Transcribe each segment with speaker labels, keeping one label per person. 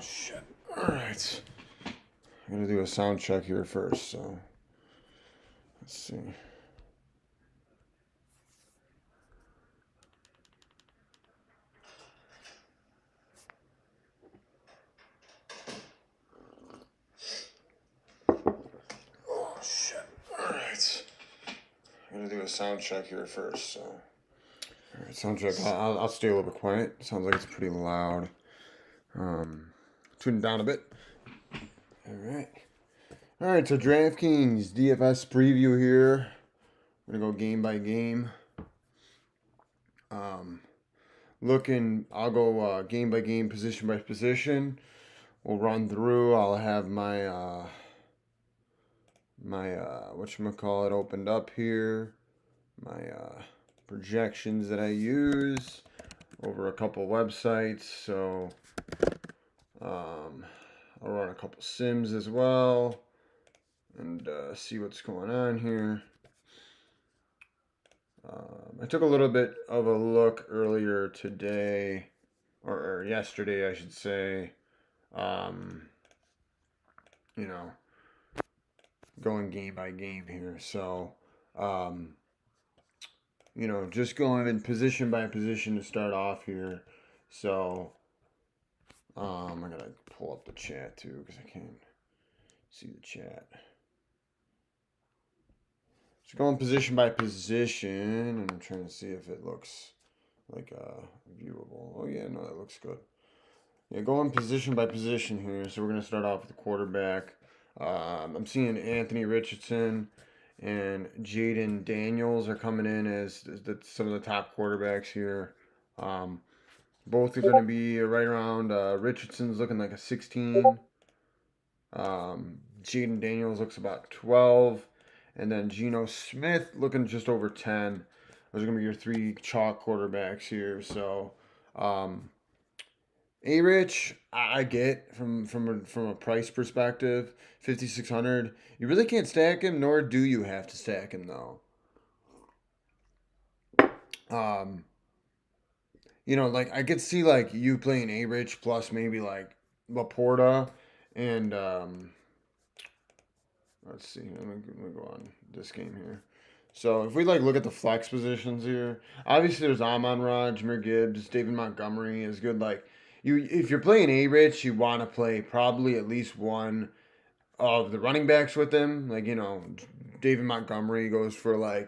Speaker 1: Shit. Alright. I'm going to do a sound check here first, so let's see. Oh, shit. Alright. I'm going to do a sound check here first, so. Alright, sound check. I'll stay a little bit quiet. Sounds like it's pretty loud. Tune it down a bit. Alright, so Draftkings DFS Preview here. I'm going to go game by game. I'll go game by game, position by position. We'll run through. I'll have my whatchamacallit opened up here. My projections that I use over a couple websites. So I'll run a couple sims as well and see what's going on here. I took a little bit of a look earlier today, or yesterday, I should say. Going game by game here. So, just going in position by position to start off here. So, I gotta pull up the chat too because I can't see the chat. So going position by position, and I'm trying to see if it looks like viewable. Oh yeah, no, that looks good. Yeah, going position by position here. So we're gonna start off with the quarterback. I'm seeing Anthony Richardson and Jaden Daniels are coming in as some of the top quarterbacks here. Both are going to be right around. Richardson's looking like a 16. Jaden Daniels looks about 12. And then Geno Smith looking just over 10. Those are going to be your three chalk quarterbacks here. So, A-Rich, I get from a price perspective, 5,600. You really can't stack him, nor do you have to stack him, though. I could see, you playing A-Rich plus maybe, Laporta and, let's see. Let me go on this game here. So if we look at the flex positions here, obviously there's Amon-Ra, Jahmyr Gibbs, David Montgomery is good. If you're playing A-Rich, you want to play probably at least one of the running backs with him. David Montgomery goes for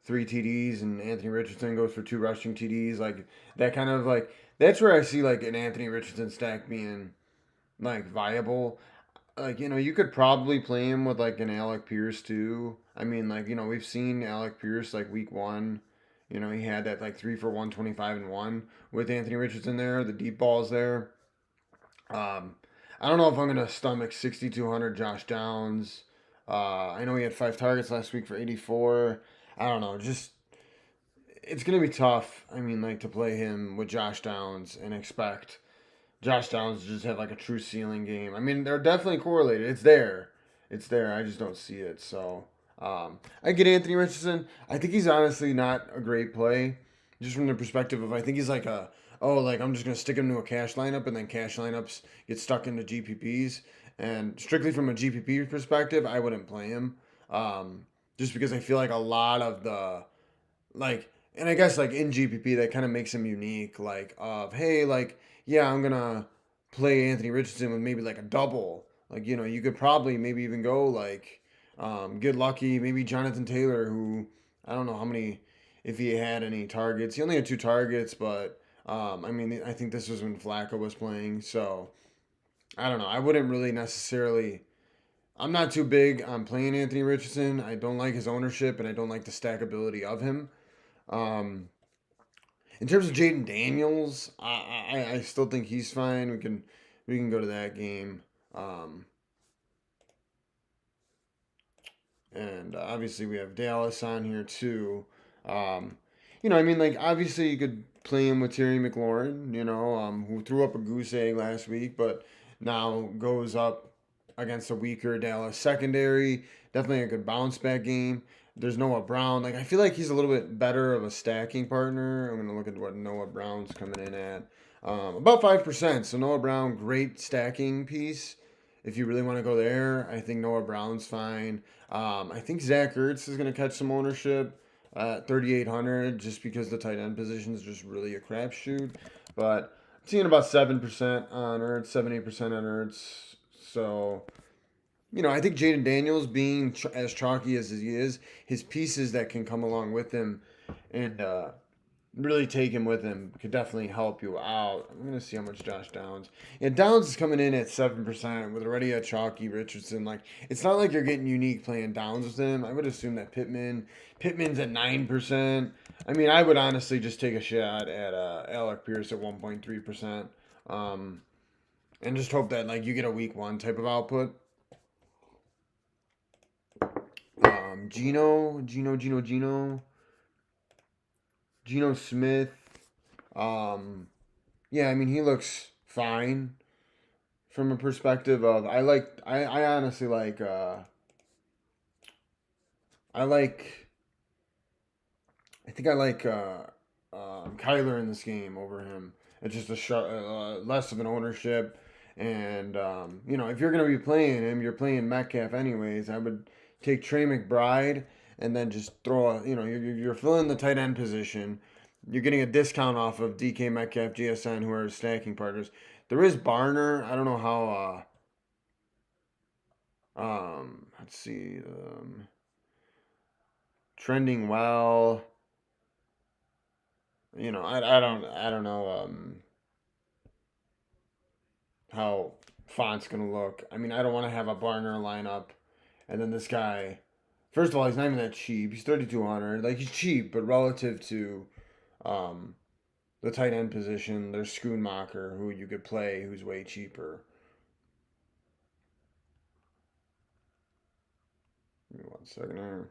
Speaker 1: 3 TDs and Anthony Richardson goes for 2 rushing TDs. That's where I see an Anthony Richardson stack being viable. You could probably play him with an Alec Pierce too. I mean, we've seen Alec Pierce week 1. He had that 3 for 125 and 1 with Anthony Richardson there, the deep balls there. I don't know if I'm gonna stomach 6,200 Josh Downs. I know he had 5 targets last week for 84. I don't know, it's gonna be tough. I mean, to play him with Josh Downs and expect Josh Downs just have a true ceiling game. I mean, they're definitely correlated. It's there. I just don't see it. So I get Anthony Richardson. I think he's honestly not a great play, just from the perspective of I think he's I'm just gonna stick him to a cash lineup, and then cash lineups get stuck into GPPs. And strictly from a GPP perspective, I wouldn't play him, just because I feel a lot of the and I guess in GPP that kind of makes him unique. Yeah, I'm gonna play Anthony Richardson with maybe a double. You could probably maybe even go get lucky. Maybe Jonathan Taylor, who I don't know if he had any targets. He only had 2 targets, but I think this was when Flacco was playing. So I don't know. I wouldn't really necessarily. I'm not too big on playing Anthony Richardson. I don't like his ownership, and I don't like the stackability of him. In terms of Jaden Daniels, I still think he's fine. We can go to that game. And obviously we have Dallas on here too. Obviously you could play him with Terry McLaurin, who threw up a goose egg last week, but now goes up against a weaker Dallas secondary. Definitely a good bounce back game. There's Noah Brown. I feel he's a little bit better of a stacking partner. I'm going to look at what Noah Brown's coming in at. About 5%. So Noah Brown, great stacking piece. If you really want to go there, I think Noah Brown's fine. I think Zach Ertz is going to catch some ownership at 3,800 just because the tight end position is just really a crapshoot. But I'm seeing about 7% on Ertz, 7-8% on Ertz. So, I think Jaden Daniels being as chalky as he is, his pieces that can come along with him and really take him with him could definitely help you out. I'm going to see how much Josh Downs. Yeah, Downs is coming in at 7% with already a chalky Richardson. Like, it's not like you're getting unique playing Downs with him. I would assume that Pittman's at 9%. I mean, I would honestly just take a shot at Alec Pierce at 1.3%. And just hope that, like, you get a week one type of output. Geno Smith. Yeah, I mean, he looks fine from a perspective of I honestly I think I like Kyler in this game over him. It's just less of an ownership, and if you're gonna be playing him, you're playing Metcalf anyways. I would take Trey McBride and then just you're filling the tight end position. You're getting a discount off of DK Metcalf, GSN, who are stacking partners. There is Barner. I don't know how. Let's see. Trending well. I don't know how Font's gonna look. I mean, I don't want to have a Barner lineup, and then this guy. First of all, he's not even that cheap. He's 3,200. Like, he's cheap, but relative to um, the tight end position, there's Schoonmaker, who you could play, who's way cheaper. Give me 1 second here.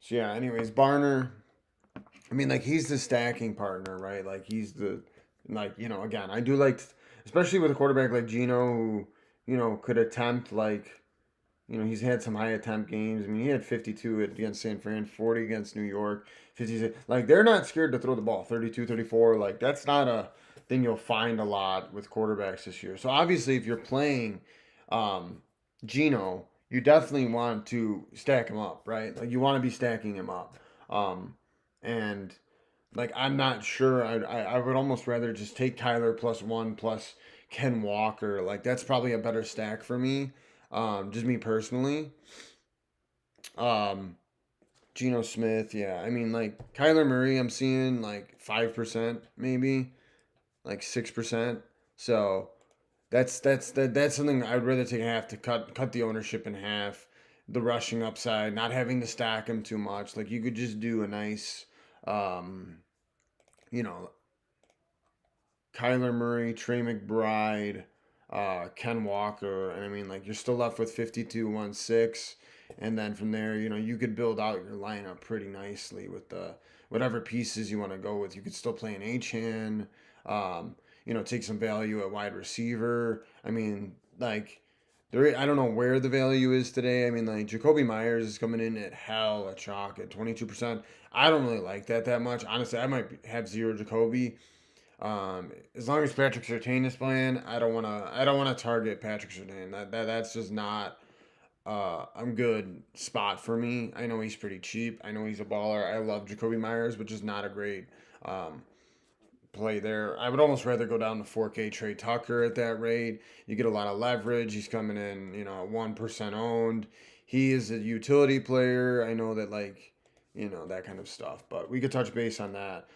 Speaker 1: So yeah, anyways, Barner. I mean, like, he's the stacking partner, right? Like, he's the again, I do like, especially with a quarterback like Geno, who could attempt he's had some high attempt games. I mean, he had 52 against San Fran, 40 against New York, 56. Like, they're not scared to throw the ball, 32, 34. Like, that's not a thing you'll find a lot with quarterbacks this year. So, obviously, if you're playing Geno, you definitely want to stack him up, right? Like, you want to be stacking him up. And, like, I'm not sure. I would almost rather just take Kyler +1 plus Ken Walker. Like, that's probably a better stack for me. Just me personally. Um, Geno Smith, yeah. I mean, like, Kyler Murray, I'm seeing like 5% maybe, like 6%. So that's something I'd rather take half to cut the ownership in half. The rushing upside, not having to stack him too much. Like, you could just do a nice, um, you know, Kyler Murray, Trey McBride, Ken Walker, and I mean, like, you're still left with 52-1-6, and then from there, you could build out your lineup pretty nicely with the whatever pieces you want to go with. You could still play an H-Han, take some value at wide receiver. I mean, like, I don't know where the value is today. I mean, like, Jacoby Myers is coming in at hell a chalk at 22%. I don't really like that much. Honestly, I might have zero Jacoby. As long as Patrick Surtain is playing, I don't wanna target Patrick Surtain. That's just not a good spot for me. I know he's pretty cheap. I know he's a baller. I love Jacoby Myers, but just not a great play there. I would almost rather go down to 4K Trey Tucker at that rate. You get a lot of leverage. He's coming in, 1% owned. He is a utility player. I know that, like, that kind of stuff. But we could touch base on that.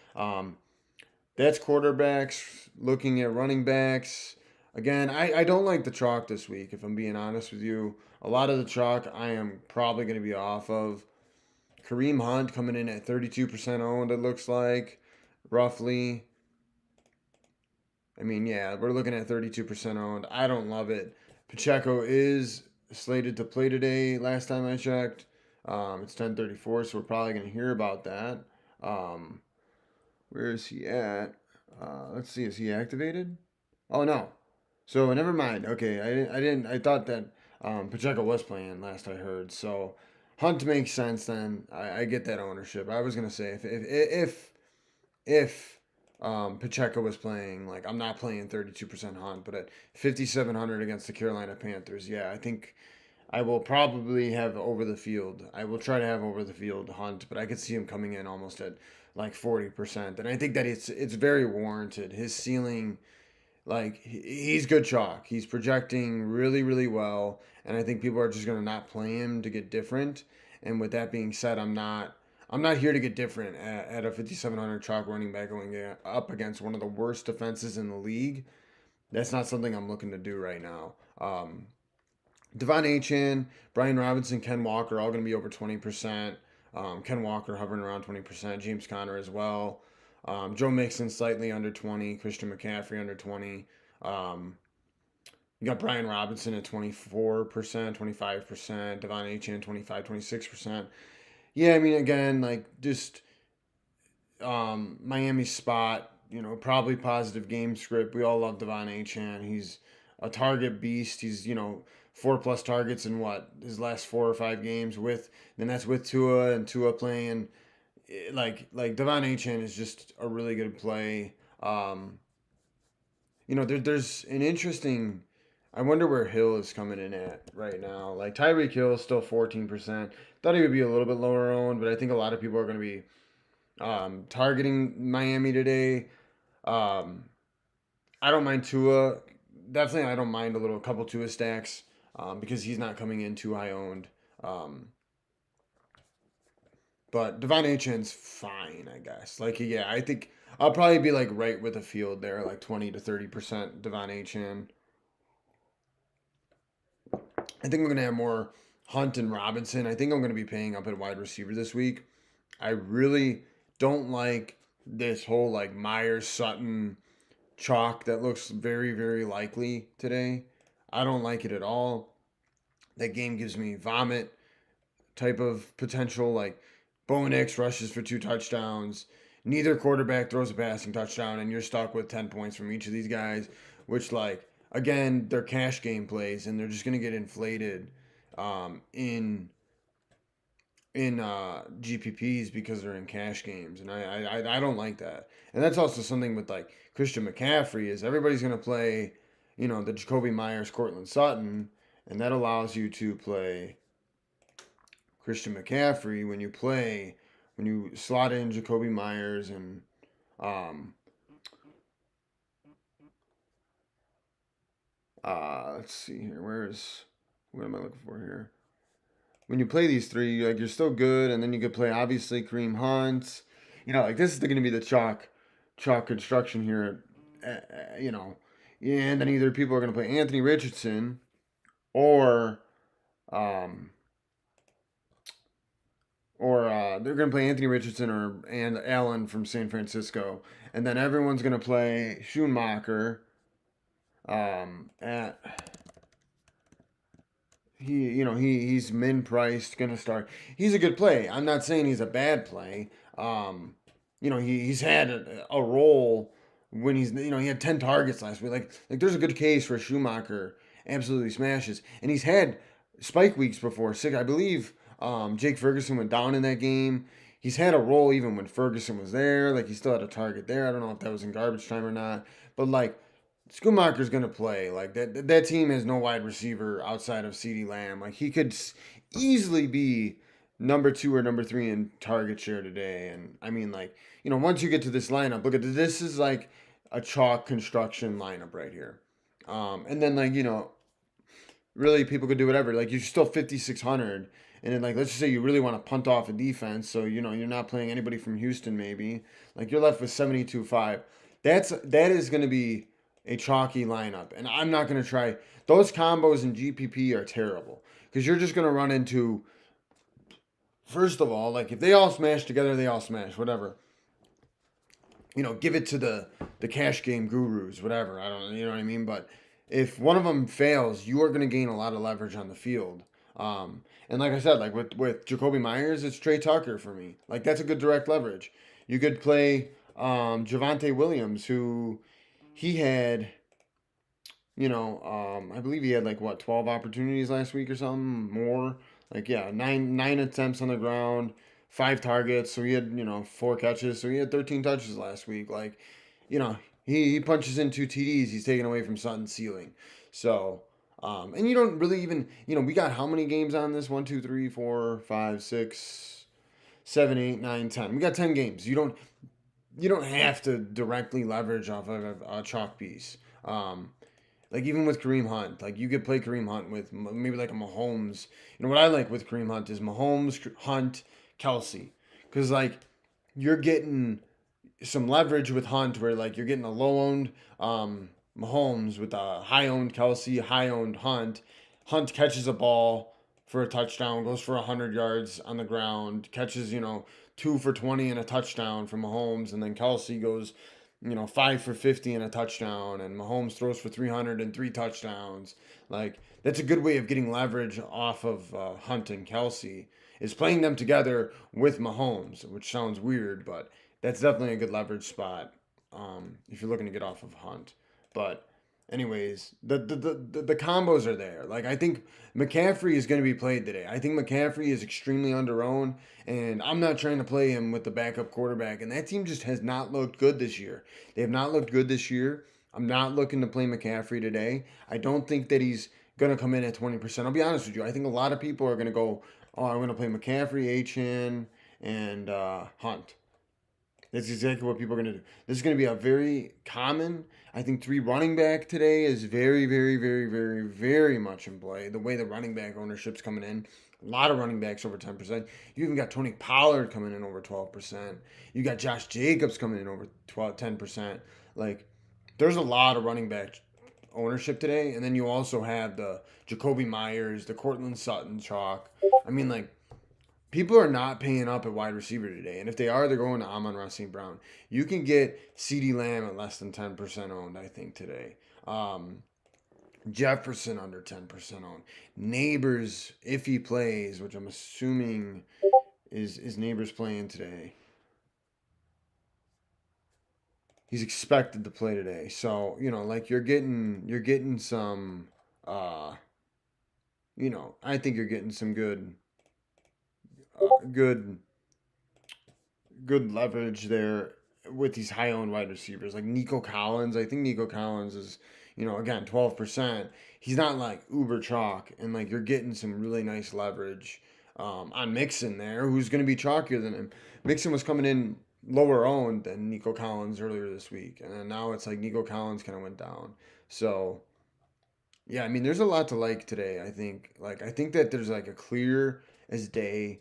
Speaker 1: That's quarterbacks. Looking at running backs. Again, I don't like the chalk this week, if I'm being honest with you. A lot of the chalk I am probably going to be off of. Kareem Hunt coming in at 32% owned, it looks like, roughly. I mean, yeah, we're looking at 32% owned. I don't love it. Pacheco is slated to play today, last time I checked. It's 10:34, so we're probably going to hear about that. Where is he at? Let's see. Is he activated? Oh no. So never mind. Okay, I thought that Pacheco was playing last I heard. So Hunt makes sense then. I get that ownership. I was gonna say if Pacheco was playing, like I'm not playing 32% Hunt, but at 5,700 against the Carolina Panthers, yeah, I think I will probably have over the field. I will try to have over the field Hunt, but I could see him coming in almost at like 40%, and I think that it's very warranted. His ceiling, like he's good chalk. He's projecting really really well, and I think people are just gonna not play him to get different. And with that being said, I'm not here to get different at a 5,700 chalk running back going up against one of the worst defenses in the league. That's not something I'm looking to do right now. Devon Achan, Brian Robinson, Ken Walker, all going to be over 20%. Ken Walker hovering around 20%. James Conner as well. Joe Mixon slightly under 20. Christian McCaffrey under 20. Um, you got Brian Robinson at 24%, 25%. Devon Achan 25, 26%. Yeah, I mean, again, like just Miami's spot, probably positive game script. We all love Devon Achan. He's a target beast. He's, 4+ targets in his last 4 or 5 games then that's with Tua and Tua playing. Like Devon Achan is just a really good play. There's an interesting. I wonder where Hill is coming in at right now. Like Tyreek Hill is still 14%. Thought he would be a little bit lower owned, but I think a lot of people are going to be targeting Miami today. Um, I don't mind Tua. Definitely, I don't mind a couple Tua stacks because he's not coming in too high owned. Um, but Devon Achan's fine, I guess. Like, yeah, I think I'll probably be like right with the field there, like 20 to 30% Devon Achan. I think I'm gonna have more Hunt and Robinson. I think I'm gonna be paying up at wide receiver this week. I really don't like this whole like Myers Sutton chalk that looks very, very likely today. I don't like it at all. That game gives me vomit type of potential. Like Bo Nix rushes for 2 touchdowns. Neither quarterback throws a passing touchdown, and you're stuck with 10 points from each of these guys, which, like, again, they're cash game plays, and they're just going to get inflated in GPPs because they're in cash games, and I don't like that. And that's also something with like Christian McCaffrey is everybody's going to play, the Jacoby Myers, Cortland Sutton, and that allows you to play Christian McCaffrey when you slot in Jacoby Myers and um, let's see here. What am I looking for here? When you play these three, like you're still good, and then you could play obviously Kareem Hunt. Like this is going to be the chalk construction here. And then either people are going to play Anthony Richardson or um, they're going to play Anthony Richardson and Allen from San Francisco, and then everyone's going to play Schumacher at he's min priced, gonna start. He's a good play. I'm not saying he's a bad play. He's had a role when he had 10 targets last week. Like there's a good case for Schumacher absolutely smashes, and he's had spike weeks before. I believe Jake Ferguson went down in that game. He's had a role even when Ferguson was there. Like he still had a target there. I don't know if that was in garbage time or not, but like Schumacher's gonna play. Like that team has no wide receiver outside of CeeDee Lamb. Like he could easily be number 2 or number 3 in target share today. And I mean, like, once you get to this lineup, look at this is like a chalk construction lineup right here. And then like, really people could do whatever. Like you're still 5,600. And then like let's just say you really want to punt off a defense, so you're not playing anybody from Houston maybe. Like you're left with 72.5. That is gonna be a chalky lineup. And I'm not going to try. Those combos in GPP are terrible because you're just going to run into, first of all, like if they all smash together, they all smash, whatever. Give it to the cash game gurus, whatever. I don't know, you know what I mean? But if one of them fails, you are going to gain a lot of leverage on the field. And like I said, like with Jacoby Myers, it's Trey Tucker for me. Like that's a good direct leverage. You could play Javonte Williams, who he had, I believe he had like what 12 opportunities last week or something more. Like yeah, nine attempts on the ground, 5 targets. So he had 4 catches. So he had 13 touches last week. Like, he punches in 2 TDs. He's taken away from Sutton's ceiling. So. And you don't really even, we got how many games on this? 1, 2, 3, 4, 5, 6, 7, 8, 9, 10. We got 10 games. You don't have to directly leverage off of a chalk piece. Like even with Kareem Hunt, like you could play Kareem Hunt with maybe like a Mahomes. What I like with Kareem Hunt is Mahomes, Hunt, Kelsey, because like you're getting some leverage with Hunt where like you're getting a low owned Mahomes with a high owned Kelsey, high owned Hunt. Hunt catches a ball for a touchdown, goes for 100 yards on the ground, catches 2 for 20 and a touchdown from Mahomes, and then Kelsey goes 5 for 50 and a touchdown, and Mahomes throws for 303 touchdowns. Like that's a good way of getting leverage off of Hunt and Kelsey is playing them together with Mahomes, which sounds weird, but that's definitely a good leverage spot if you're looking to get off of Hunt. But anyways, the combos are there. Like I think McCaffrey is going to be played today. I think McCaffrey is extremely underowned, and I'm not trying to play him with the backup quarterback. And that team just has not looked good this year. They have not looked good this year. I'm not looking to play McCaffrey today. I don't think that he's going to come in at 20%. I'll be honest with you. I think a lot of people are going to go, oh, I'm going to play McCaffrey, Achan, and Hunt. That's exactly what people are going to do. This is going to be a very common. I think 3 running back today is very, very, very, very, very much in play. The way the running back ownership's coming in, a lot of running backs over 10%. You even got Tony Pollard coming in over 12%. You got Josh Jacobs coming in over 10%. Like, there's a lot of running back ownership today. And then you also have the Jacoby Myers, the Cortland Sutton chalk. I mean, like, people are not paying up at wide receiver today. And if they are, they're going to Amon-Ra St. Brown. You can get CeeDee Lamb at less than 10% owned, I think, today. Jefferson under 10% owned. Neighbors, if he plays, which I'm assuming is Neighbors playing today. He's expected to play today. So, like you're getting some I think you're getting some good leverage there with these high owned wide receivers like Nico Collins. I think Nico Collins is, again, 12%. He's not like uber chalk, and like you're getting some really nice leverage on Mixon there, who's going to be chalkier than him. Mixon was coming in lower owned than Nico Collins earlier this week, and then now it's like Nico Collins kind of went down. So yeah, I mean, there's a lot to like today. I think that there's like a clear as day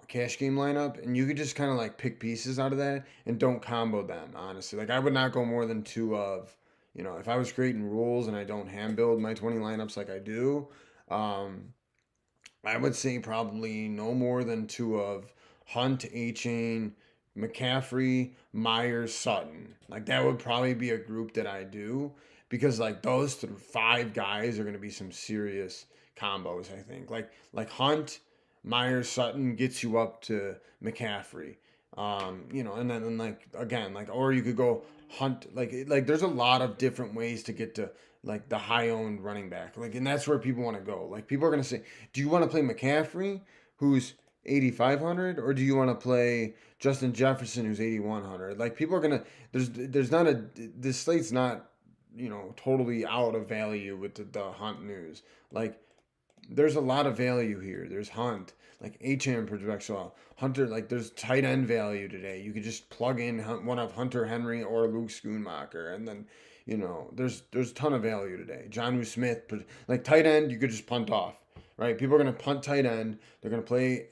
Speaker 1: cash game lineup, and you could just kind of like pick pieces out of that and don't combo them. Honestly, like I would not go more than 2 of, if I was creating rules and I don't hand build my 20 lineups like I do, I would say probably no more than 2 of Hunt, A-Chain, McCaffrey, Myers, Sutton. Like that would probably be a group that I do because like those 5 guys are going to be some serious combos. I think like Hunt, Myers, Sutton gets you up to McCaffrey. And then like again, like or you could go Hunt like there's a lot of different ways to get to like the high owned running back. Like and that's where people want to go. Like people are gonna say, do you want to play McCaffrey, who's 8,500, or do you want to play Justin Jefferson, who's 8,100? Like people are gonna there's not a this slate's not totally out of value with the Hunt news. Like there's a lot of value here. There's Hunt, like HM projects well. Hunter, like there's tight end value today. You could just plug in one of Hunter Henry or Luke Schoonmaker, and then there's a ton of value today. Jonnu Smith, like tight end, you could just punt off, right? People are gonna punt tight end. They're gonna play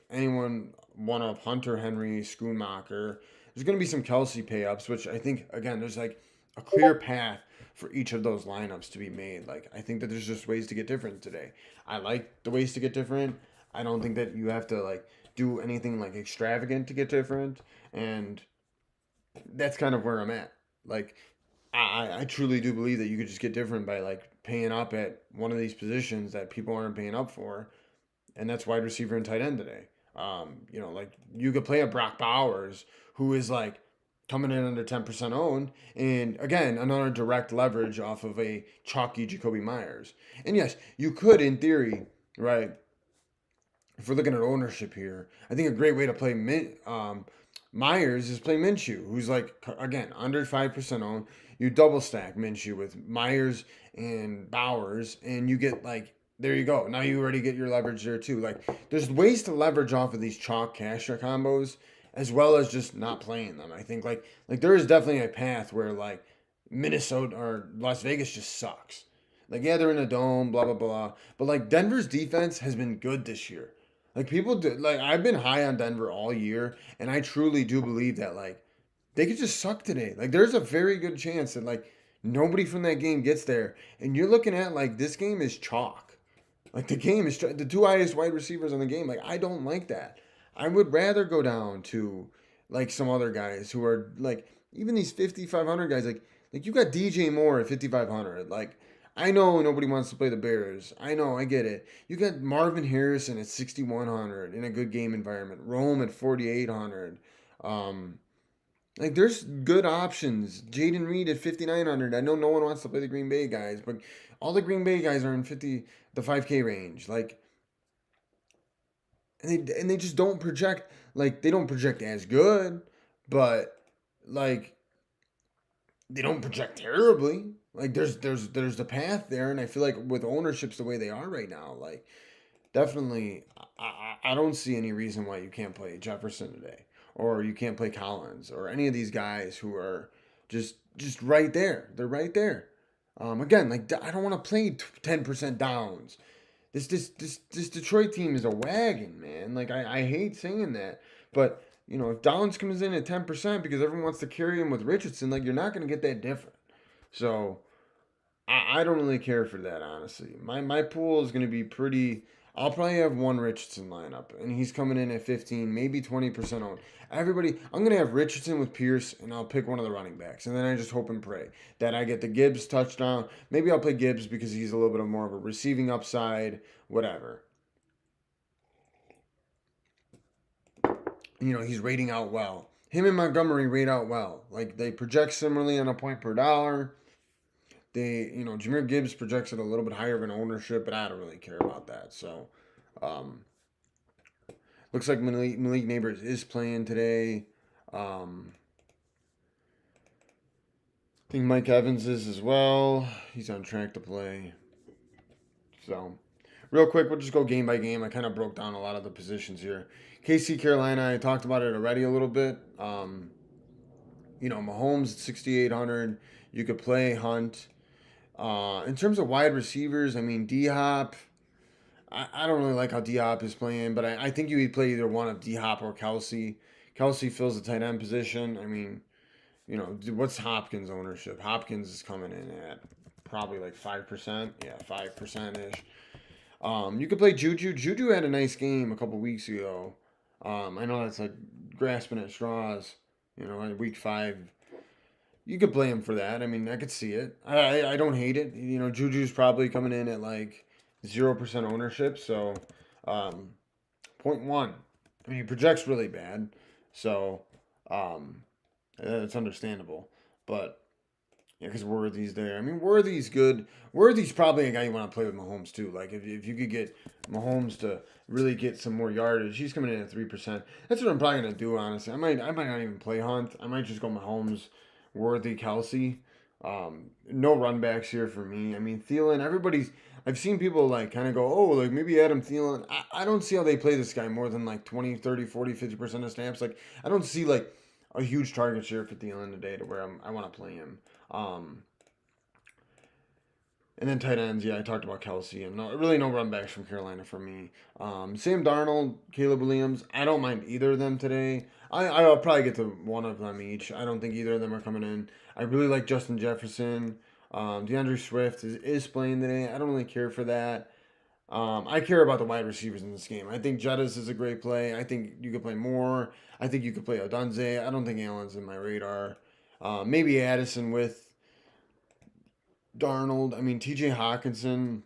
Speaker 1: one of Hunter Henry, Schoonmaker. There's gonna be some Kelsey pay ups, which I think again there's like a clear path for each of those lineups to be made. Like I think that there's just ways to get different today. I like the ways to get different. I don't think that you have to like do anything like extravagant to get different, and that's kind of where I'm at. Like I truly do believe that you could just get different by like paying up at one of these positions that people aren't paying up for, and that's wide receiver and tight end today. Like you could play a Brock Bowers who is like coming in under 10% owned. And again, another direct leverage off of a chalky Jacoby Myers. And yes, you could, in theory, right? If we're looking at ownership here, I think a great way to play Myers is play Minshew, who's like, again, under 5% owned. You double stack Minshew with Myers and Bowers, and you get like, there you go. Now you already get your leverage there too. Like, there's ways to leverage off of these chalk cash combos as well as just not playing them. I think like there is definitely a path where like Minnesota or Las Vegas just sucks. Like, yeah, they're in a dome, blah blah blah, but like Denver's defense has been good this year. Like, people do, like, I've been high on Denver all year, and I truly do believe that like they could just suck today. Like, there's a very good chance that like nobody from that game gets there, and you're looking at like this game is chalk. Like, the game is the two highest wide receivers on the game. Like, I don't like that. I would rather go down to like some other guys who are like even these 5,500 guys. Like you got DJ Moore at 5,500. Like, I know nobody wants to play the Bears. I know, I get it. You got Marvin Harrison at 6,100 in a good game environment. Rome at 4,800. Um, like, there's good options. Jaden Reed at 5,900. I know no one wants to play the Green Bay guys, but all the Green Bay guys are in the 5K range. Like, and they just don't project, like, they don't project as good, but like they don't project terribly. Like, there's the path there, and I feel like with ownerships the way they are right now, like, definitely, I don't see any reason why you can't play Jefferson today, or you can't play Collins, or any of these guys who are just right there. They're right there. Again, like, I don't want to play 10% downs. This Detroit team is a wagon, man. Like, I hate saying that, but if Downs comes in at 10% because everyone wants to carry him with Richardson, like, you're not going to get that different. So I don't really care for that, honestly. My pool is going to be pretty. I'll probably have one Richardson lineup, and he's coming in at 15, maybe 20% owned. Everybody, I'm going to have Richardson with Pierce, and I'll pick one of the running backs. And then I just hope and pray that I get the Gibbs touchdown. Maybe I'll play Gibbs because he's a little bit more of a receiving upside, whatever. He's rating out well. Him and Montgomery rate out well. Like, they project similarly on a point per dollar. Jahmyr Gibbs projects it a little bit higher of an ownership, but I don't really care about that. So, looks like Malik Neighbors is playing today. I think Mike Evans is as well. He's on track to play. So, real quick, we'll just go game by game. I kind of broke down a lot of the positions here. KC Carolina, I talked about it already a little bit. Mahomes at 6,800. You could play Hunt. In terms of wide receivers, I mean, D-Hop, I don't really like how D-Hop is playing, but I think you would play either one of D-Hop or Kelsey. Kelsey fills the tight end position. I mean, what's Hopkins' ownership? Hopkins is coming in at probably like 5%. Yeah, 5%-ish. You could play Juju. Juju had a nice game a couple weeks ago. I know that's like grasping at straws, in week 5. You could play him for that. I mean, I could see it. I don't hate it. Juju's probably coming in at like 0% ownership. So, 0.1. I mean, he projects really bad. So, it's understandable. But, yeah, because Worthy's there. I mean, Worthy's good. Worthy's probably a guy you want to play with Mahomes, too. Like, if you could get Mahomes to really get some more yardage, he's coming in at 3%. That's what I'm probably going to do, honestly. I might not even play Hunt. I might just go Mahomes, Worthy, Kelsey. No run backs here for me. I mean, Thielen, I've seen people like kind of go, oh, like maybe Adam Thielen. I don't see how they play this guy more than like 20, 30, 40, 50% of snaps. Like, I don't see like a huge target share for Thielen today to where I want to play him. And then tight ends, yeah, I talked about Kelsey, and really no run backs from Carolina for me. Sam Darnold, Caleb Williams, I don't mind either of them today. I'll probably get to one of them each. I don't think either of them are coming in. I really like Justin Jefferson. DeAndre Swift is playing today. I don't really care for that. I care about the wide receivers in this game. I think Jettis is a great play. I think you could play Moore. I think you could play Odunze. I don't think Allen's in my radar. Maybe Addison with Darnold. I mean, TJ Hawkinson,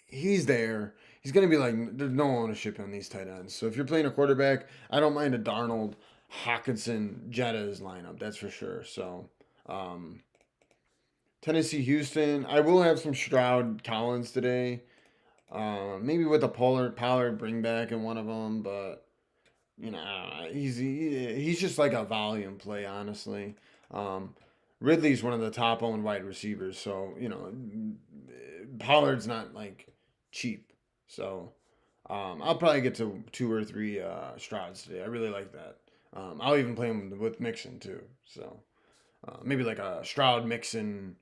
Speaker 1: he's there. He's going to be like, there's no ownership on these tight ends. So if you're playing a quarterback, I don't mind a Darnold. Hawkinson Jetta's lineup, that's for sure. So, Tennessee Houston. I will have some Stroud Collins today. Maybe with a Pollard bring back in one of them, but he's just like a volume play, honestly. Um, Ridley's one of the top owned wide receivers, so Pollard's not like cheap. So I'll probably get to 2 or 3 Strouds today. I really like that. I'll even play him with Mixon too. So maybe like a Stroud Mixon,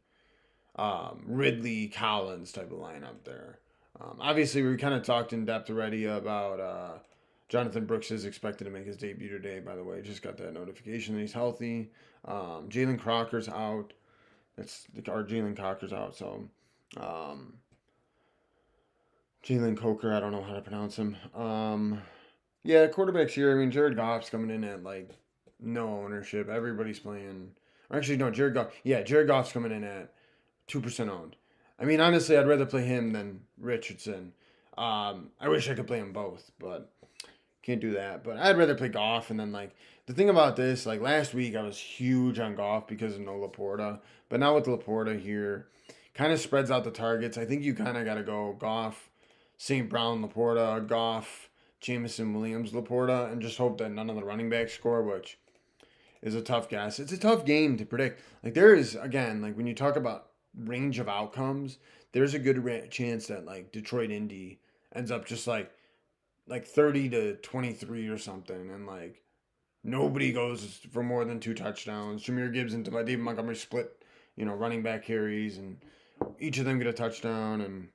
Speaker 1: Ridley Collins type of lineup there. Obviously, we kind of talked in depth already about Jonathan Brooks is expected to make his debut today. By the way, just got that notification that he's healthy. Jalen Crocker's out. Jalen Crocker's out. So Jalen Coker, I don't know how to pronounce him. Yeah, quarterbacks here. I mean, Jared Goff's coming in at like no ownership. Everybody's playing. Or actually, no, Jared Goff. Yeah, Jared Goff's coming in at 2% owned. I mean, honestly, I'd rather play him than Richardson. I wish I could play them both, but can't do that. But I'd rather play Goff. And then, like, the thing about this, like, last week I was huge on Goff because of no Laporta. But now with Laporta here, kind of spreads out the targets. I think you kind of got to go Goff, St. Brown, Laporta, Goff, Jameson, Williams, Laporta, and just hope that none of the running backs score, which is a tough guess. It's a tough game to predict. Like, there is, again, like, when you talk about range of outcomes, there's a good chance that, like, Detroit Indy ends up just, like 30 to 23 or something, and, like, nobody goes for more than 2 touchdowns. Jahmyr Gibbs and David Montgomery split, running back carries, and each of them get a touchdown, and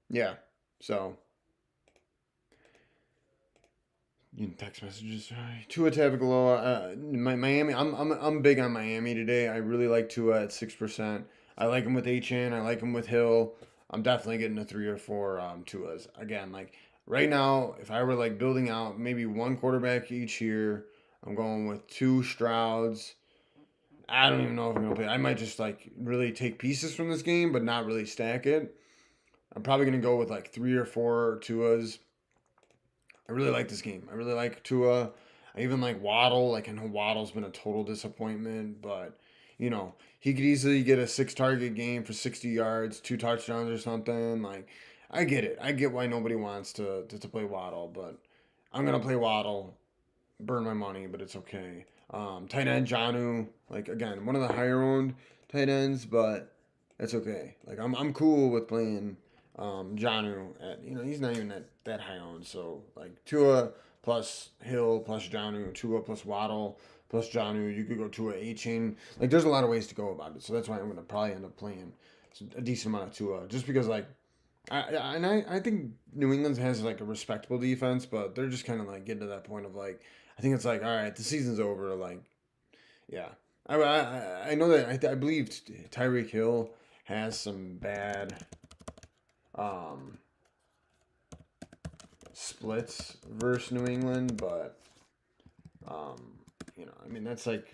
Speaker 1: yeah. So, text messages. Tua Tagovailoa, Miami. I'm big on Miami today. I really like Tua at 6%. I like him with Achane. I like him with Hill. I'm definitely getting a 3 or 4 Tuas again. Like right now, if I were like building out maybe one quarterback each year, I'm going with 2 Strouds. I don't even know if I'm gonna play. I might just like really take pieces from this game, but not really stack it. I'm probably gonna go with like 3 or 4 Tuas. I really like this game. I really like Tua. I even like Waddle. Like I know Waddle's been a total disappointment, but he could easily get a 6 target game for 60 yards, 2 touchdowns or something. Like I get it. I get why nobody wants to play Waddle, but I'm gonna play Waddle. Burn my money, but it's okay. Tight end Janu, like again, one of the higher owned tight ends, but that's okay. Like I'm cool with playing Janu at he's not even that high owned. So like Tua plus Hill plus Janu, Tua plus Waddle plus Janu. You could go Tua Achane. Like there's a lot of ways to go about it. So that's why I'm gonna probably end up playing a decent amount of Tua, just because like I think New England has like a respectable defense, but they're just kind of like getting to that point of like I think it's like all right, the season's over. Like yeah, I know that I believe Tyreek Hill has some bad um, splits versus New England, but I mean that's like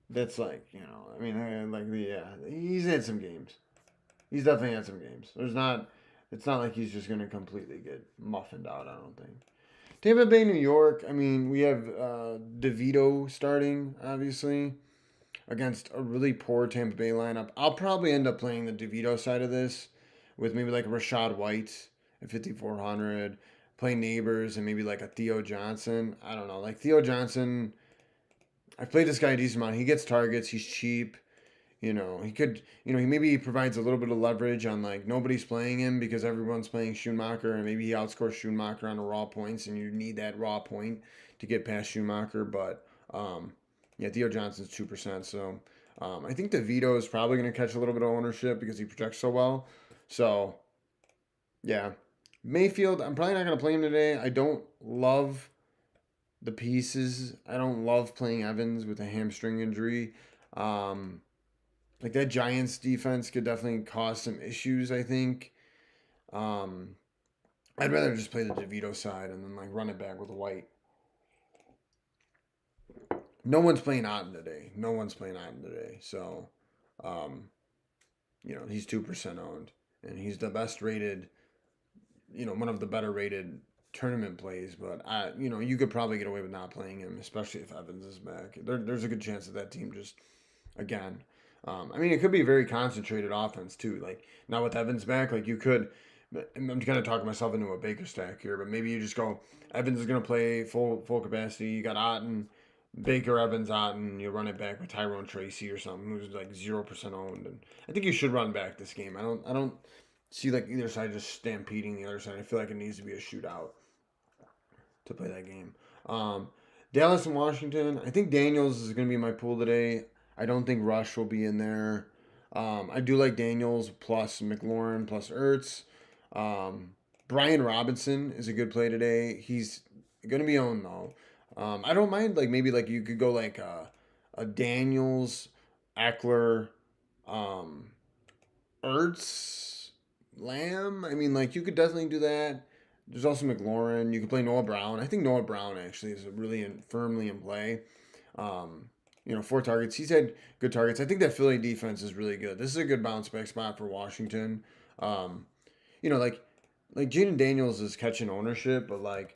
Speaker 1: I mean he's had some games. He's definitely had some games. It's not like he's just gonna completely get muffined out. I don't think. Tampa Bay, New York. I mean, we have DeVito starting obviously against a really poor Tampa Bay lineup. I'll probably end up playing the DeVito side of this with maybe like a Rashad White at 5,400, play Neighbors and maybe like a Theo Johnson. I don't know. Like Theo Johnson, I've played this guy a decent amount. He gets targets. He's cheap. He could, he maybe provides a little bit of leverage on like nobody's playing him because everyone's playing Schumacher and maybe he outscores Schumacher on the raw points and you need that raw point to get past Schumacher. But yeah, Theo Johnson's 2%. So I think DeVito is probably going to catch a little bit of ownership because he projects so well. So yeah, Mayfield, I'm probably not going to play him today. I don't love the pieces. I don't love playing Evans with a hamstring injury. Like that Giants defense could definitely cause some issues, I think. Um, I'd rather just play the DeVito side and then like run it back with White. No one's playing Otten today. No one's playing Otten today. So, um, he's 2% owned. And he's the best rated, one of the better rated tournament plays, but you could probably get away with not playing him, especially if Evans is back. There's a good chance that team just again. It could be a very concentrated offense too. Like now with Evans back, like you could. I'm kind of talking myself into a Baker stack here, but maybe you just go. Evans is going to play full capacity. You got Otten, Baker, Evans, Otten. You run it back with Tyrone Tracy or something who's like 0% owned, and I think you should run back this game. I don't see like either side just stampeding the other side. I feel like it needs to be a shootout to play that game. Dallas and Washington. I think Daniels is going to be my pool today. I don't think Rush will be in there. I do like Daniels plus McLaurin plus Ertz. Brian Robinson is a good play today. He's going to be owned though. I don't mind like maybe like you could go like a Daniels, Eckler, um, Ertz, Lamb. Like you could definitely do that. There's also McLaurin. You could play Noah Brown. I think Noah Brown actually is really firmly in play. 4 targets. He's had good targets. I think that Philly defense is really good. This is a good bounce back spot for Washington. Um, like Jaden Daniels is catching ownership, but like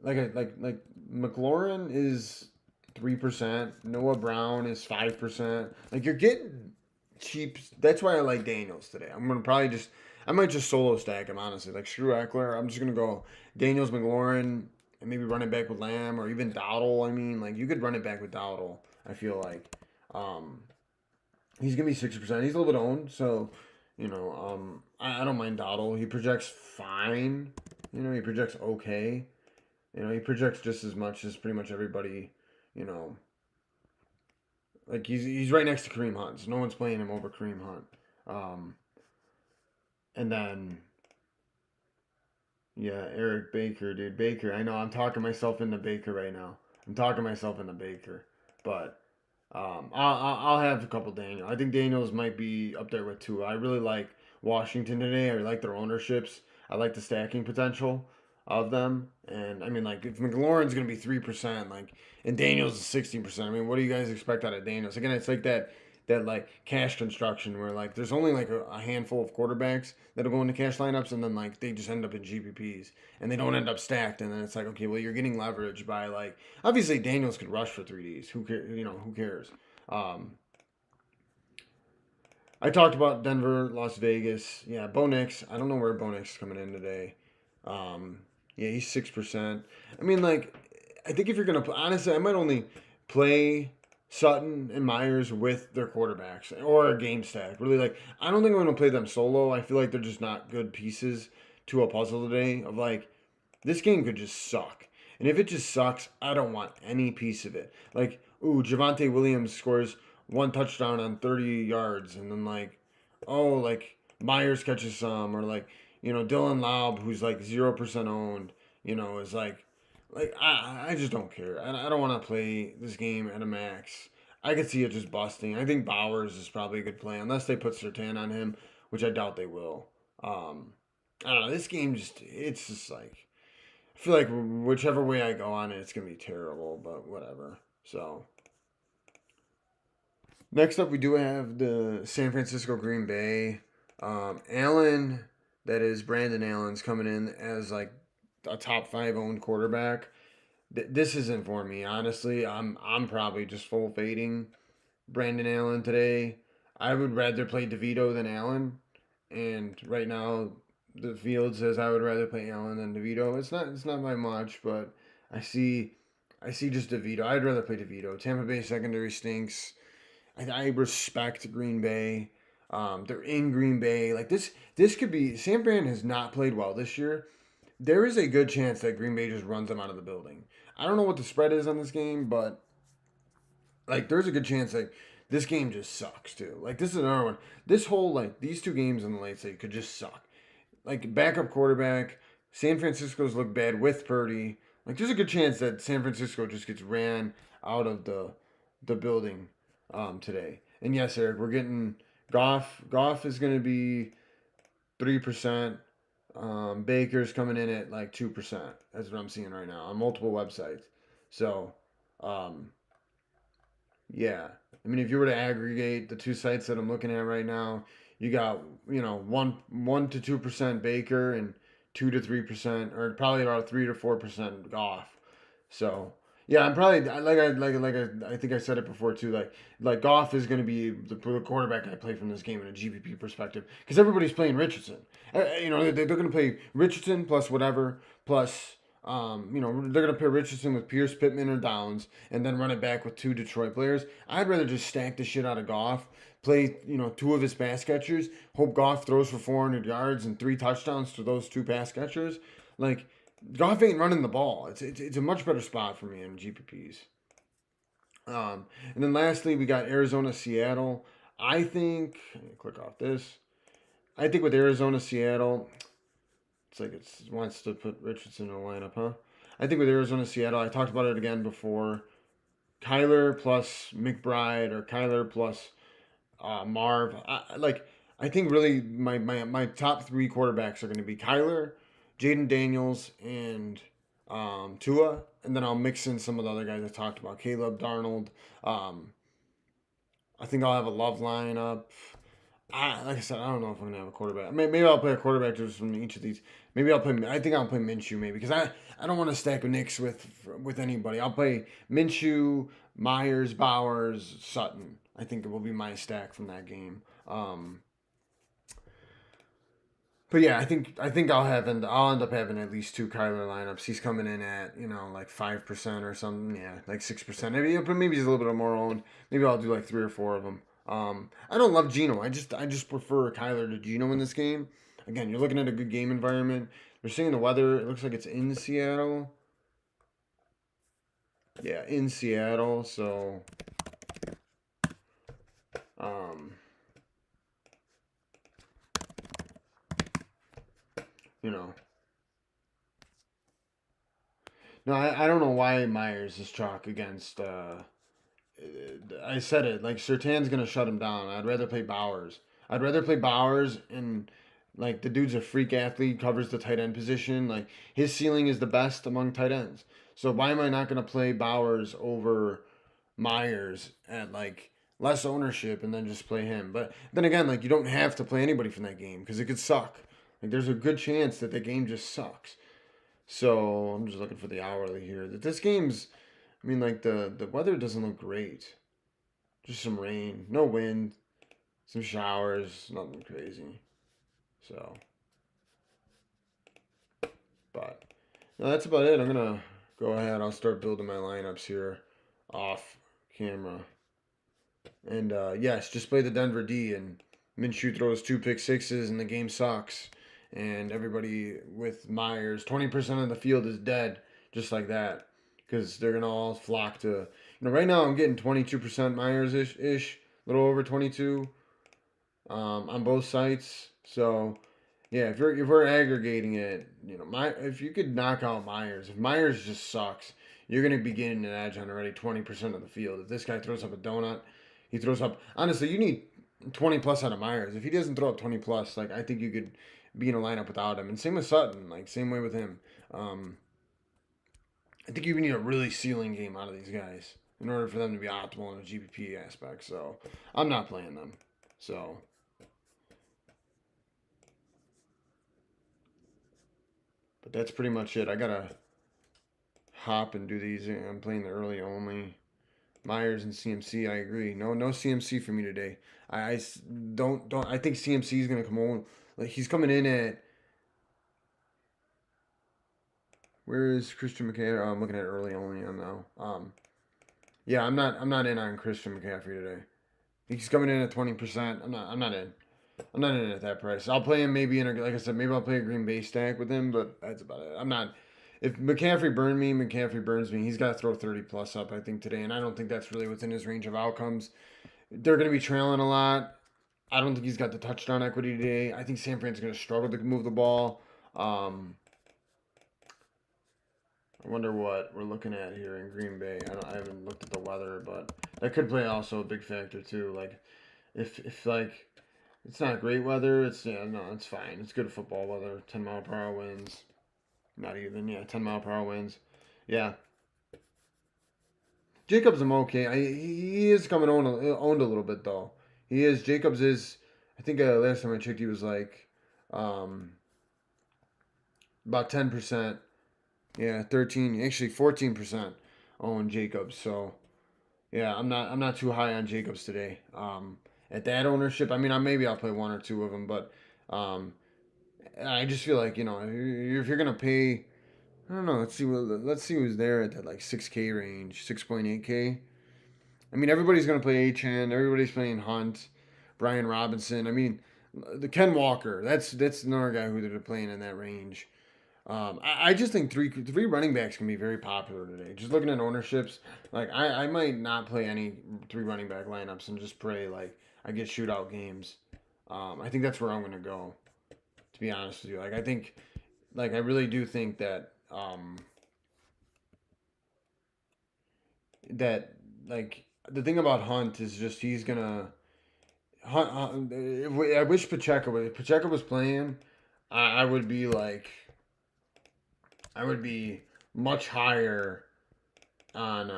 Speaker 1: McLaurin is 3%. Noah Brown is 5%. Like you're getting cheap. That's why I like Daniels today. I might just solo stack him honestly. Like screw Eckler. I'm just gonna go Daniels, McLaurin, and maybe run it back with Lamb or even Dowdle. Like you could run it back with Dowdle. I feel like he's gonna be 60%. He's a little bit owned, so I don't mind Dowdle. He projects fine. He projects okay. He projects just as much as pretty much everybody. You know, like he's right next to Kareem Hunt. So no one's playing him over Kareem Hunt. And then yeah, Eric Baker, dude. Baker. I know I'm talking myself into Baker right now. I'm talking myself into Baker, but I'll have a couple Daniel. I think Daniels might be up there with two. I really like Washington today. I like their ownerships. I like the stacking potential of them. And like if McLaurin's gonna be 3%, like and Daniels is 16%. What do you guys expect out of Daniels? Again, it's like that like cash construction where like there's only like a handful of quarterbacks that'll go into cash lineups and then like they just end up in GPPs and they don't end up stacked and then it's like okay well you're getting leverage by like obviously Daniels could rush for 3Ds who cares I talked about Denver Las Vegas Bo Nix I don't know where Bo Nix is coming in today he's 6%. Like I think if you're gonna honestly I might only play Sutton and Myers with their quarterbacks or a game stack. Really, like I don't think I'm gonna play them solo. I feel like they're just not good pieces to a puzzle today. Of like, this game could just suck, and if it just sucks, I don't want any piece of it. Like, Javonte Williams scores 1 touchdown on 30 yards, and then like Myers catches some, or Dylan Laub, who's like 0% owned, is like I just don't care. I don't want to play this game at a max. I could see it just busting. I think Bowers is probably a good play unless they put Sertan on him, which I doubt they will. I don't know. This game it's just like I feel like whichever way I go on it, it's gonna be terrible. But whatever. So next up, we do have the San Francisco Green Bay. Allen, that is Brandon Allen's coming in as like a top 5 owned quarterback. This isn't for me, honestly. I'm probably just full fading Brandon Allen today. I would rather play DeVito than Allen, and right now the field says I would rather play Allen than DeVito. It's not by much, but I see just DeVito. I'd rather play DeVito. Tampa Bay secondary stinks. I respect Green Bay. They're in Green Bay. Like this could be. Sam Brand has not played well this year. There is a good chance that Green Bay just runs them out of the building. I don't know what the spread is on this game, but like there's a good chance that this game just sucks too. Like this is another one. This whole these 2 games in the late stage could just suck. Like backup quarterback, San Francisco's look bad with Purdy. Like there's a good chance that San Francisco just gets ran out of the building today. And yes, Eric, we're getting Goff. Goff is going to be 3%. Baker's coming in at like 2%. That's what I'm seeing right now on multiple websites. So, yeah. If you were to aggregate the 2 sites that I'm looking at right now, you got 1 to 2% Baker and 2 to 3%, or probably about 3 to 4% Goff. So yeah, I'm probably I think I said it before too. Like Goff is going to be the quarterback I play from this game in a GPP perspective because everybody's playing Richardson. They're going to play Richardson plus whatever plus. They're going to pair Richardson with Pierce, Pittman, or Downs, and then run it back with 2 Detroit players. I'd rather just stack the shit out of Goff, play 2 of his pass catchers, hope Goff throws for 400 yards and 3 touchdowns to those 2 pass catchers. Like Goff ain't running the ball. It's a much better spot for me in GPPs. And then lastly, we got Arizona, Seattle. I think, click off this. I think with Arizona, Seattle, it's like it wants to put Richardson in the lineup, huh? I think with Arizona, Seattle, I talked about it again before. Kyler plus McBride or Kyler plus Marv. I think really my top 3 quarterbacks are going to be Kyler, Jaden Daniels, and Tua, and then I'll mix in some of the other guys I talked about, Caleb, Darnold. I think I'll have a Love lineup. Like I said, I don't know if I'm gonna have a quarterback. Maybe I'll play a quarterback just from each of these. Maybe I'll play. I think I'll play Minshew maybe because I don't want to stack Knicks with anybody. I'll play Minshew, Myers, Bowers, Sutton. I think it will be my stack from that game. But yeah, I think I'll end up having at least 2 Kyler lineups. He's coming in at like 5% or something. Yeah, like 6%. Maybe he's a little bit more owned. Maybe I'll do like 3 or 4 of them. I don't love Geno. I just prefer Kyler to Geno in this game. Again, you're looking at a good game environment. They're seeing the weather. It looks like it's in Seattle. Yeah, in Seattle. So, you know. No, I don't know why Myers is chalk against. I said it. Like Surtain's gonna shut him down. I'd rather play Bowers. I'd rather play Bowers and like the dude's a freak athlete, covers the tight end position. Like his ceiling is the best among tight ends. So why am I not gonna play Bowers over Myers at like less ownership and then just play him? But then again, like you don't have to play anybody from that game because it could suck. Like there's a good chance that the game just sucks. So I'm just looking for the hourly here. That this game's, I mean, like the weather doesn't look great. Just some rain, no wind, some showers, nothing crazy. So, but no, that's about it. I'm gonna go ahead. I'll start building my lineups here off camera. And yes, just play the Denver D and Minshew throws 2 pick sixes and the game sucks. And everybody with Myers, 20% of the field is dead, just like that, because they're gonna all flock to. Right now I'm getting 22% Myers ish, a little over 22, on both sites. So yeah, if we're aggregating it, if you could knock out Myers, if Myers just sucks, you're gonna be getting an edge on already 20% of the field. If this guy throws up a donut, he throws up. Honestly, you need 20 plus out of Myers. If he doesn't throw up 20 plus, like I think you could be in a lineup without him. And same with Sutton, like same way with him. I think you need a really ceiling game out of these guys in order for them to be optimal in a GPP aspect. So I'm not playing them. So. But that's pretty much it. I gotta hop and do these. I'm playing the early only. Myers and CMC, I agree. No CMC for me today. I don't. I think CMC is gonna come on. Like he's coming in at. Where is Christian McCaffrey? Oh, I'm looking at early only on now. Yeah, I'm not in on Christian McCaffrey today. He's coming in at 20%. I'm not in. I'm not in at that price. I'll play him maybe like I said, maybe I'll play a Green Bay stack with him, but that's about it. I'm not. If McCaffrey burns me. He's got to throw 30 plus up, I think, today, and I don't think that's really within his range of outcomes. They're going to be trailing a lot. I don't think he's got the touchdown equity today. I think San Fran's going to struggle to move the ball. I wonder what we're looking at here in Green Bay. I haven't looked at the weather, but that could play also a big factor too. Like if like it's not great weather, it's fine. It's good football weather. 10-mile-per-hour winds. Not even, 10-mile-per-hour winds. Yeah. Jacobs, I'm okay. He is coming owned a little bit though. He is. Jacobs is. I think last time I checked, he was like, about 10%. Yeah, 13, actually 14% own Jacobs. So yeah, I'm not too high on Jacobs today. At that ownership, I mean, maybe I'll play one or two of them, but um, I just feel like if you're gonna pay, I don't know. Let's see who's there at that like 6K range, 6.8K. I mean, everybody's gonna play Achan. Everybody's playing Hunt, Brian Robinson. I mean, the Ken Walker. That's another guy who they're playing in that range. I just think three running backs can be very popular today. Just looking at ownerships, like I might not play any three running back lineups and just pray like I get shootout games. I think that's where I'm gonna go. To be honest with you, like I think, like I really do think that that like the thing about Hunt is just he's gonna Hunt. I wish Pacheco was playing. I would be like I would be much higher on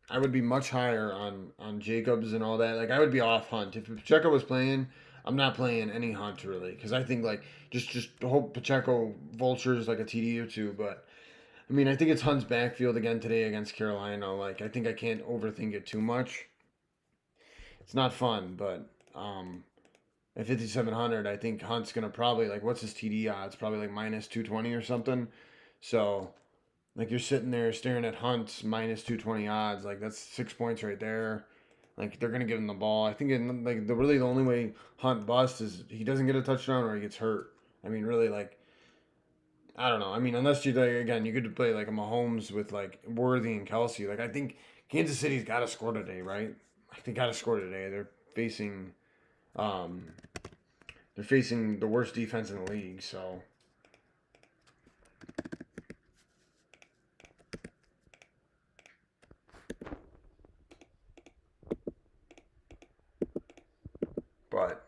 Speaker 1: I would be much higher on Jacobs and all that. Like I would be off Hunt if Pacheco was playing. I'm not playing any Hunt really because I think like just hope Pacheco vultures like a TD or two. But I mean I think it's Hunt's backfield again today against Carolina. Like I think I can't overthink it too much. It's not fun, but at 5,700, I think Hunt's gonna probably like what's his TD odds? Probably like minus 220 or something. So like you're sitting there staring at Hunt's minus 220 odds, like that's 6 points right there. Like they're gonna give him the ball. I think like the only way Hunt busts is he doesn't get a touchdown or he gets hurt. I mean, really, like I don't know. I mean, unless you like again, you could play like a Mahomes with like Worthy and Kelsey. Like I think Kansas City's got to score today, right? Like they got to score today. Facing, um, they're facing the worst defense in the league. So but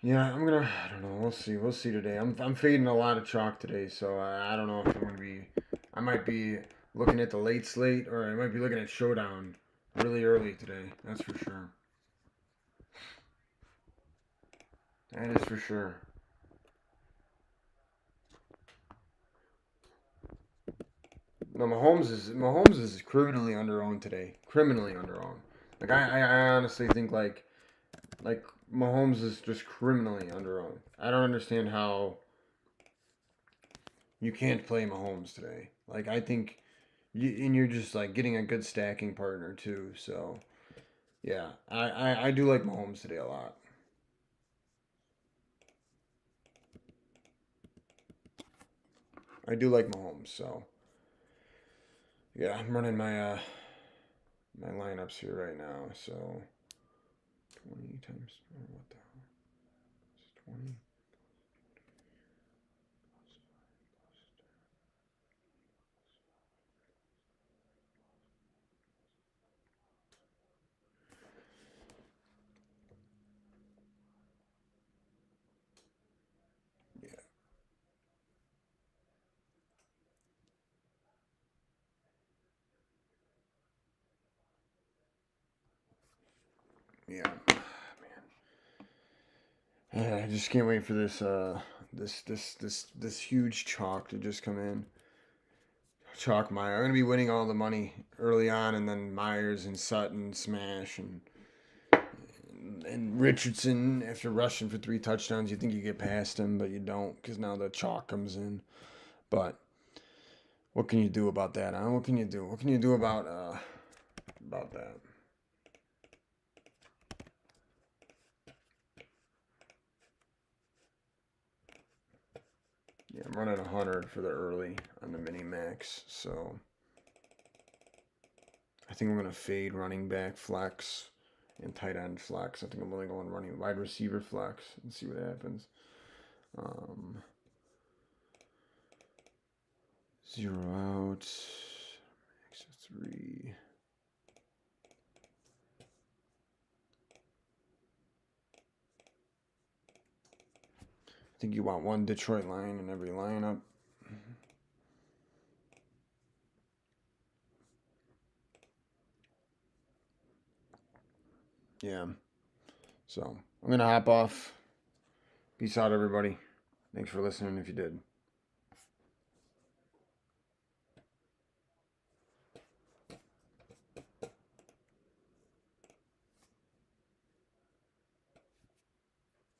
Speaker 1: yeah, I don't know. We'll see. We'll see today. I'm fading a lot of chalk today, so I don't know if I'm gonna be. I might be looking at the late slate, or I might be looking at showdown really early today. That's for sure. That is for sure. No, Mahomes is criminally underowned today. Criminally underowned. Like I honestly think like Mahomes is just criminally underowned. I don't understand how you can't play Mahomes today. Like I think and you're just like getting a good stacking partner too. So yeah, I do like Mahomes today a lot. I do like Mahomes. So yeah, I'm running my lineups here right now. So 20 times what the hell? It's 20. Yeah, yeah. I just can't wait for this huge chalk to just come in. Chalk Meyer. I'm gonna be winning all the money early on, and then Myers and Sutton smash and Richardson after rushing for 3 touchdowns. You think you get past him, but you don't because now the chalk comes in. But what can you do about that? Huh? What can you do? What can you do about that? Yeah, I'm running 100 for the early on the mini max, so I think I'm gonna fade running back flex and tight end flex. I think I'm only going running wide receiver flex and see what happens. Um, 0 out, max of 3. I think you want one Detroit line in every lineup. Yeah. So I'm gonna hop off. Peace out, everybody. Thanks for listening if you did.